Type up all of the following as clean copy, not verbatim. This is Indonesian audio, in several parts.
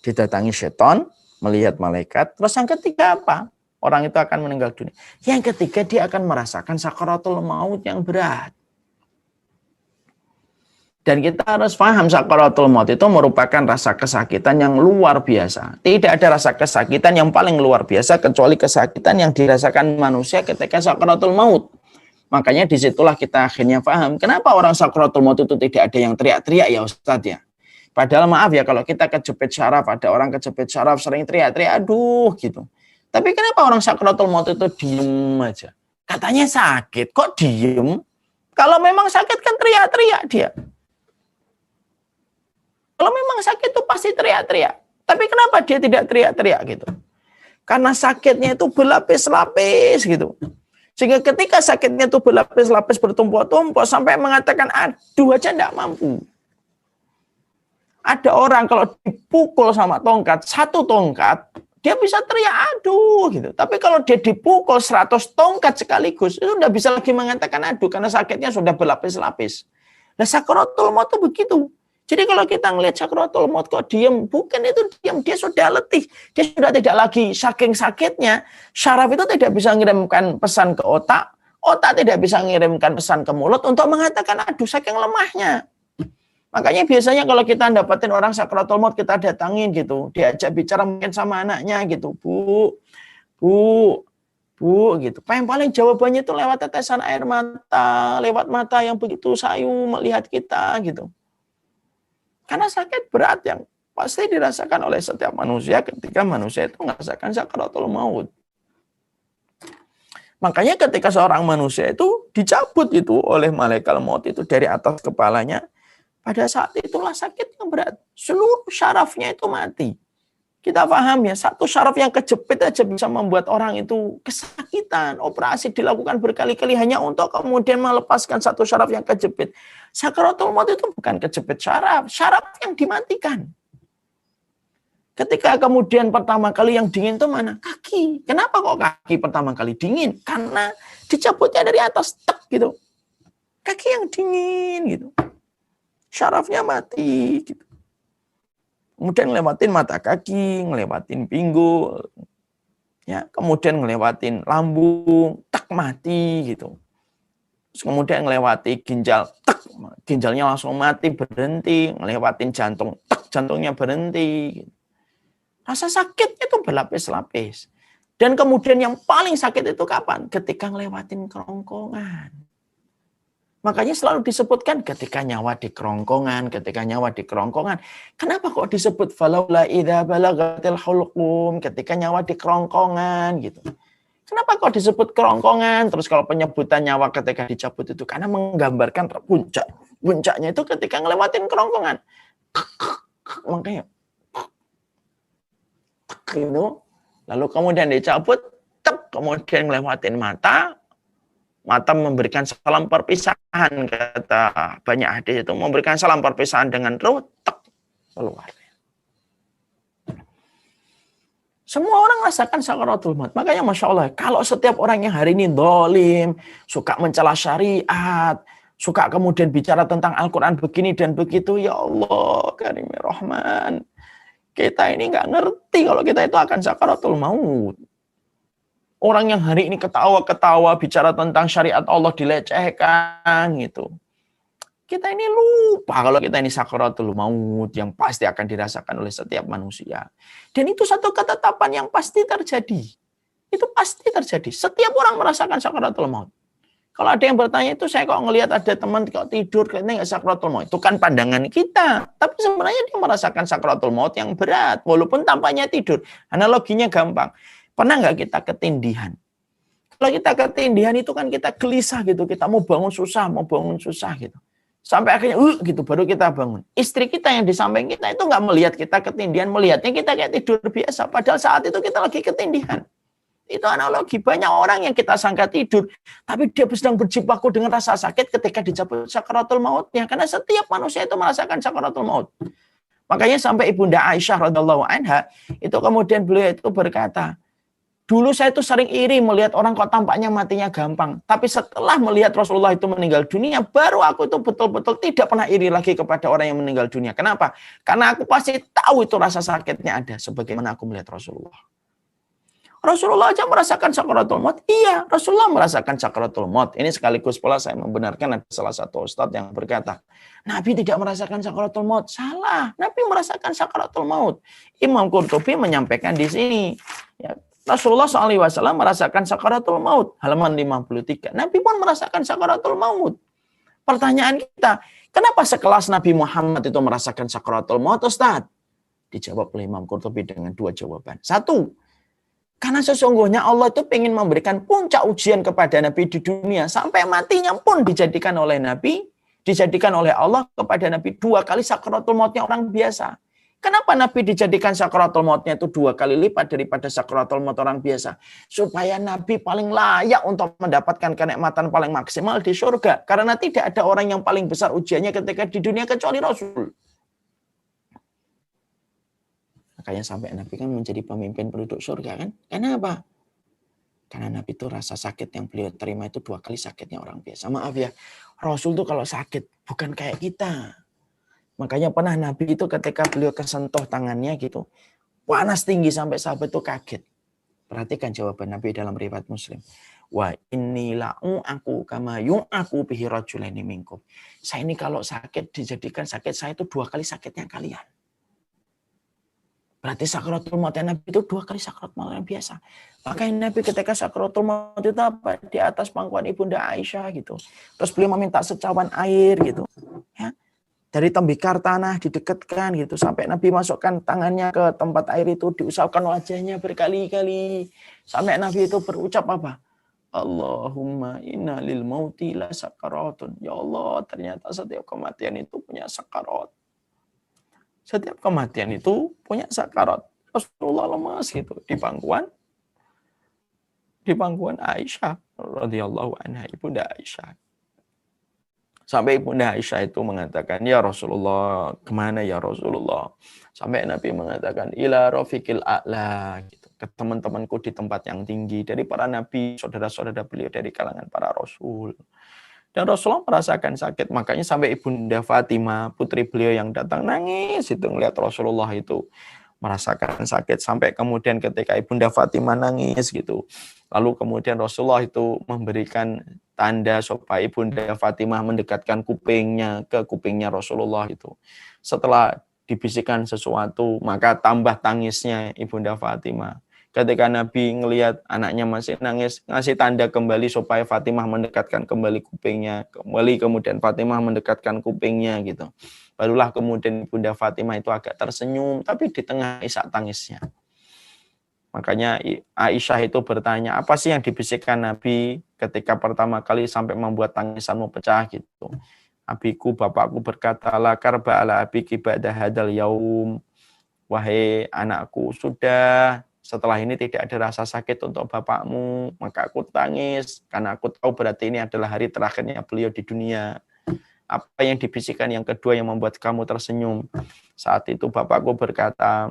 didatangi setan, melihat malaikat. Terus yang ketiga apa? Orang itu akan meninggal dunia. Yang ketiga dia akan merasakan sakaratul maut yang berat. Dan kita harus paham sakaratul maut itu merupakan rasa kesakitan yang luar biasa. Tidak ada rasa kesakitan yang paling luar biasa kecuali kesakitan yang dirasakan manusia ketika sakaratul maut. Makanya disitulah kita akhirnya paham kenapa orang sakaratul maut itu tidak ada yang teriak-teriak ya Ustadz ya. Padahal maaf ya kalau kita kejepit syaraf, ada orang kejepit syaraf sering teriak-teriak, aduh gitu. Tapi kenapa orang sakaratul maut itu diem aja? Katanya sakit, kok diem? Kalau memang sakit kan teriak-teriak dia. Kalau memang sakit itu pasti teriak-teriak. Tapi kenapa dia tidak teriak-teriak gitu? Karena sakitnya itu berlapis-lapis gitu. Sehingga ketika sakitnya itu berlapis-lapis bertumpuk-tumpuk sampai mengatakan aduh aja enggak mampu. Ada orang kalau dipukul sama tongkat, satu tongkat, dia bisa teriak aduh gitu. Tapi kalau dia dipukul 100 tongkat sekaligus, itu enggak bisa lagi mengatakan aduh karena sakitnya sudah berlapis-lapis. Nah, sakaratul maut itu begitu. Jadi kalau kita ngelihat sakaratul maut kok diem, bukan itu diem, dia sudah letih. Dia sudah tidak lagi saking sakitnya, syaraf itu tidak bisa mengirimkan pesan ke otak, otak tidak bisa mengirimkan pesan ke mulut untuk mengatakan aduh saking lemahnya. Makanya biasanya kalau kita dapatin orang sakaratul maut, kita datangin gitu, diajak bicara mungkin sama anaknya gitu, Bu gitu. Paling jawabannya itu lewat tetesan air mata, lewat mata yang begitu sayu melihat kita gitu. Karena sakit berat yang pasti dirasakan oleh setiap manusia ketika manusia itu merasakan sakaratul maut. Makanya ketika seorang manusia itu dicabut itu oleh malaikat maut itu dari atas kepalanya, pada saat itulah sakit yang berat. Seluruh syarafnya itu mati. Kita paham ya, satu syaraf yang kejepit aja bisa membuat orang itu kesakitan. Operasi dilakukan berkali-kali hanya untuk kemudian melepaskan satu syaraf yang kejepit. Sakaratul maut itu bukan kejepit syaraf, syaraf yang dimatikan. Ketika kemudian pertama kali yang dingin itu mana? Kaki. Kenapa kok kaki pertama kali dingin? Karena dicabutnya dari atas, tek gitu. Kaki yang dingin gitu. Syarafnya mati gitu. Kemudian ngelewatin mata kaki, ngelewatin pinggul, ya, kemudian ngelewatin lambung, tak mati gitu. Terus kemudian ngelewati ginjal, tak, ginjalnya langsung mati, berhenti, ngelewatin jantung, tak, jantungnya berhenti. Gitu. Rasa sakitnya itu berlapis-lapis. Dan kemudian yang paling sakit itu kapan? Ketika ngelewatin kerongkongan. Makanya selalu disebutkan ketika nyawa di kerongkongan, ketika nyawa di kerongkongan. Kenapa kok disebut falaula idza balagatil hulqum, ketika nyawa di kerongkongan gitu. Kenapa kok disebut kerongkongan? Terus kalau penyebutan nyawa ketika dicabut itu karena menggambarkan puncak. Puncaknya itu ketika ngelewatin kerongkongan. Makanya gitu. Lalu kemudian dicabut, kemudian ngelewatin mata. Mata memberikan salam perpisahan, kata banyak hadis itu memberikan salam perpisahan dengan ruh, keluar. Semua orang rasakan sakaratul maut. Makanya Masya Allah, kalau setiap orang yang hari ini dolim, suka mencela syariat, suka kemudian bicara tentang Al-Quran begini dan begitu, ya Allah, Karim Rahman, kita ini nggak ngerti kalau kita itu akan sakaratul maut. Orang yang hari ini ketawa-ketawa bicara tentang syariat Allah dilecehkan gitu. Kita ini lupa kalau kita ini sakaratul maut yang pasti akan dirasakan oleh setiap manusia. Dan itu satu ketetapan yang pasti terjadi. Itu pasti terjadi. Setiap orang merasakan sakaratul maut. Kalau ada yang bertanya itu saya kok ngelihat ada teman kok tidur kayaknya nggak sakaratul maut. Itu kan pandangan kita. Tapi sebenarnya dia merasakan sakaratul maut yang berat. Walaupun tampaknya tidur. Analoginya gampang. Pernah nggak kita ketindihan? Kalau kita ketindihan itu kan kita gelisah gitu. Kita mau bangun susah gitu. Sampai akhirnya gitu baru kita bangun. Istri kita yang di samping kita itu nggak melihat kita ketindihan. Melihatnya kita kayak tidur biasa. Padahal saat itu kita lagi ketindihan. Itu analogi. Banyak orang yang kita sangka tidur. Tapi dia sedang berjibaku dengan rasa sakit ketika dicabut sakaratul mautnya. Karena setiap manusia itu merasakan sakaratul maut. Makanya sampai Ibunda Aisyah radhiyallahu anha itu kemudian beliau itu berkata, Dulu saya tuh sering iri melihat orang kok tampaknya matinya gampang. Tapi setelah melihat Rasulullah itu meninggal dunia, baru aku itu betul-betul tidak pernah iri lagi kepada orang yang meninggal dunia. Kenapa? Karena aku pasti tahu itu rasa sakitnya ada, sebagaimana aku melihat Rasulullah. Rasulullah aja merasakan sakaratul maut. Iya, Rasulullah merasakan sakaratul maut. Ini sekaligus pula saya membenarkan ada salah satu ustadz yang berkata, Nabi tidak merasakan sakaratul maut. Salah, Nabi merasakan sakaratul maut. Imam Qurtubi menyampaikan di sini, ya, Rasulullah SAW merasakan sakaratul maut. Halaman 53. Nabi pun merasakan sakaratul maut. Pertanyaan kita, kenapa sekelas Nabi Muhammad itu merasakan sakaratul maut, Ustaz? Dijawab oleh Imam Qurtubi dengan dua jawaban. Satu, karena sesungguhnya Allah itu ingin memberikan puncak ujian kepada Nabi di dunia. Sampai matinya pun dijadikan oleh Nabi, dijadikan oleh Allah kepada Nabi 2 kali sakaratul mautnya orang biasa. Kenapa Nabi dijadikan sakaratul mautnya itu 2 kali lipat daripada sakaratul maut orang biasa? Supaya Nabi paling layak untuk mendapatkan kenikmatan paling maksimal di surga. Karena tidak ada orang yang paling besar ujiannya ketika di dunia kecuali Rasul. Makanya sampai Nabi kan menjadi pemimpin penduduk surga kan? Karena apa? Karena Nabi itu rasa sakit yang beliau terima itu 2 kali sakitnya orang biasa. Maaf ya, Rasul tuh kalau sakit bukan kayak kita. Makanya pernah Nabi itu ketika beliau kesentuh tangannya gitu, panas tinggi sampai sahabat itu kaget. Perhatikan jawaban Nabi dalam riwayat Muslim. Wa inni la'u'aku kama yu'aku bihi rajulaini minkum. Saya ini kalau sakit dijadikan sakit saya itu 2 kali sakitnya kalian. Berarti sakaratul maut Nabi itu 2 kali sakaratul maut yang biasa. Makanya Nabi ketika sakaratul maut itu apa? Di atas pangkuan Ibunda Aisyah gitu. Terus beliau meminta secawan air gitu. Ya. Dari tembikar tanah didekatkan gitu. Sampai Nabi masukkan tangannya ke tempat air itu. Diusapkan wajahnya berkali-kali. Sampai Nabi itu berucap apa? Allahumma inna lil mauti la sakaratun. Ya Allah, ternyata setiap kematian itu punya sakarat. Setiap kematian itu punya sakarat. Rasulullah lemas gitu di pangkuan Aisyah radhiyallahu anha, Ibunda Aisyah. Sampai Ibunda Aisyah itu mengatakan, ya Rasulullah, kemana ya Rasulullah? Sampai Nabi mengatakan, ila rafiqil a'la, gitu, ke teman-temanku di tempat yang tinggi dari para nabi, saudara-saudara beliau dari kalangan para rasul. Dan Rasulullah merasakan sakit. Makanya sampai Ibunda Fatimah, putri beliau yang datang nangis itu ngelihat Rasulullah itu merasakan sakit. Sampai kemudian ketika Ibunda Fatimah nangis gitu. Lalu kemudian Rasulullah itu memberikan tanda supaya Ibunda Fatimah mendekatkan kupingnya ke kupingnya Rasulullah itu. Setelah dibisikkan sesuatu, maka tambah tangisnya Ibunda Fatimah. Ketika Nabi ngelihat anaknya masih nangis, ngasih tanda kembali supaya Fatimah mendekatkan kembali kupingnya. Kembali kemudian Fatimah mendekatkan kupingnya gitu. Barulah kemudian Bunda Fatimah itu agak tersenyum, tapi di tengah isak tangisnya. Makanya Aisyah itu bertanya, apa sih yang dibisikkan Nabi ketika pertama kali sampai membuat tangisanmu pecah gitu. Abiku, bapakku berkata, la karba ala abiki ba'da hadal yaum. Wahai anakku, sudah. Setelah ini tidak ada rasa sakit untuk bapakmu, maka aku tangis karena aku tahu berarti ini adalah hari terakhirnya beliau di dunia. Apa yang dibisikkan yang kedua yang membuat kamu tersenyum? Saat itu bapakku berkata,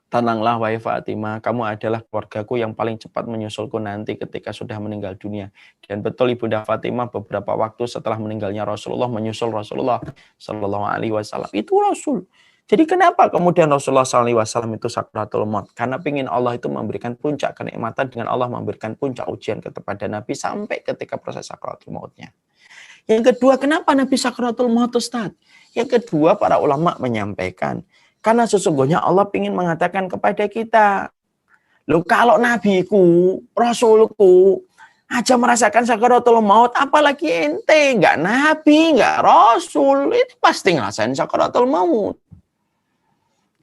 tenanglah wahai Fatimah, kamu adalah keluargaku yang paling cepat menyusulku nanti ketika sudah meninggal dunia. Dan betul Ibunda Fatimah beberapa waktu setelah meninggalnya Rasulullah menyusul Rasulullah Shallallahu Alaihi Wasallam. Itu Rasul. Jadi kenapa kemudian Rasulullah SAW itu sakaratul maut? Karena ingin Allah itu memberikan puncak kenikmatan dengan Allah memberikan puncak ujian kepada Nabi sampai ketika proses sakaratul mautnya. Yang kedua, kenapa Nabi sakaratul maut, Ustaz? Yang kedua, para ulama menyampaikan, karena sesungguhnya Allah ingin mengatakan kepada kita, loh kalau nabiku, rasulku, aja merasakan sakaratul maut, apalagi ente, nggak nabi, nggak rasul, itu pasti ngerasain sakaratul maut.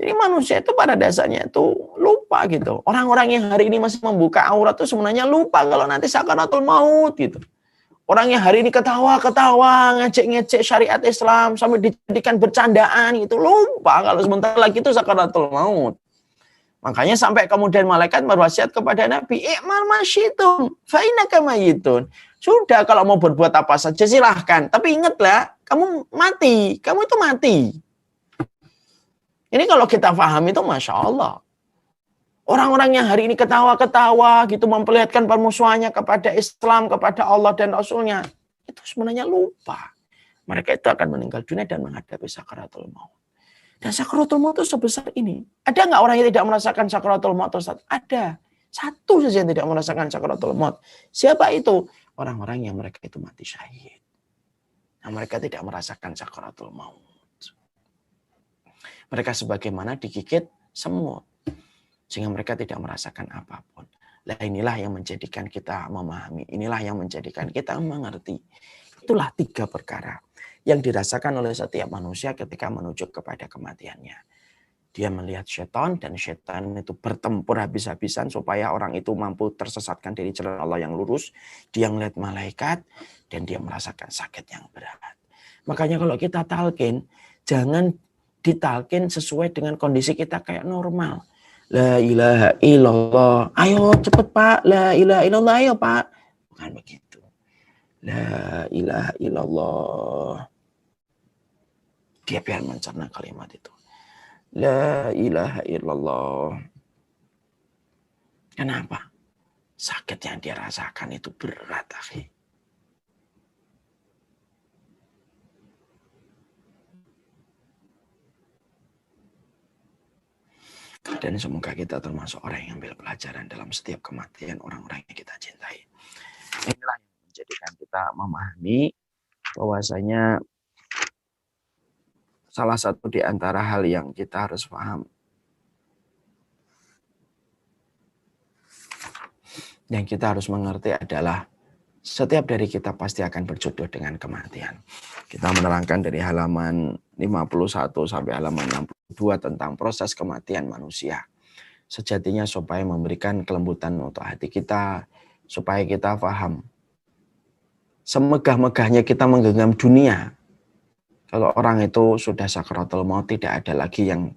Jadi manusia itu pada dasarnya itu lupa gitu. Orang-orang yang hari ini masih membuka aurat itu sebenarnya lupa kalau nanti sakaratul maut gitu. Orang yang hari ini ketawa-ketawa, ngecek-ngecek syariat Islam sampai dijadikan bercandaan gitu, lupa kalau sebentar lagi itu sakaratul maut. Makanya sampai kemudian malaikat berwasiat kepada Nabi, "I'mal masyitum, fa innaka mayyitun." Sudah kalau mau berbuat apa saja silahkan, tapi ingatlah, kamu mati, kamu itu mati. Ini kalau kita paham itu Masya Allah. Orang-orang yang hari ini ketawa-ketawa gitu memperlihatkan permusuhannya kepada Islam, kepada Allah dan Rasulnya, itu sebenarnya lupa. Mereka itu akan meninggal dunia dan menghadapi sakaratul maut. Dan sakaratul maut itu sebesar ini. Ada nggak orang yang tidak merasakan sakaratul maut? Ada. Satu saja yang tidak merasakan sakaratul maut. Siapa itu? Orang-orang yang mereka itu mati syahid. Nah, mereka tidak merasakan sakaratul maut. Mereka sebagaimana digigit semut. Sehingga mereka tidak merasakan apapun. Nah, inilah yang menjadikan kita memahami. Inilah yang menjadikan kita mengerti. Itulah 3 perkara yang dirasakan oleh setiap manusia ketika menuju kepada kematiannya. Dia melihat setan dan setan itu bertempur habis-habisan supaya orang itu mampu tersesatkan dari jalan Allah yang lurus. Dia melihat malaikat dan dia merasakan sakit yang berat. Makanya kalau kita talqin, jangan ditalqin sesuai dengan kondisi kita kayak normal. La ilaha illallah. Ayo cepet Pak. La ilaha illallah. Ayo Pak. Bukan begitu. La ilaha illallah. Dia biar mencerna kalimat itu. La ilaha illallah. Kenapa? Sakit yang dia rasakan itu berat, akhi. Dan semoga kita termasuk orang yang ambil pelajaran dalam setiap kematian orang-orang yang kita cintai. Inilah yang menjadikan kita memahami bahwasanya salah satu di antara hal yang kita harus paham yang kita harus mengerti adalah setiap dari kita pasti akan berjodoh dengan kematian. Kita menerangkan dari halaman 51 sampai halaman 62 tentang proses kematian manusia. Sejatinya supaya memberikan kelembutan untuk hati kita, supaya kita paham. Semegah-megahnya kita menggenggam dunia, kalau orang itu sudah sakaratul maut, tidak ada lagi yang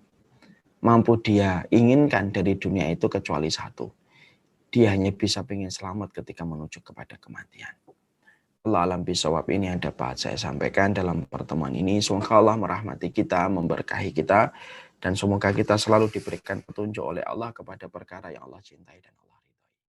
mampu dia inginkan dari dunia itu kecuali satu. Dia hanya bisa ingin selamat ketika menuju kepada kematian. Allah alam bisawab, ini yang dapat saya sampaikan dalam pertemuan ini. Semoga Allah merahmati kita, memberkahi kita, dan semoga kita selalu diberikan petunjuk oleh Allah kepada perkara yang Allah cintai dan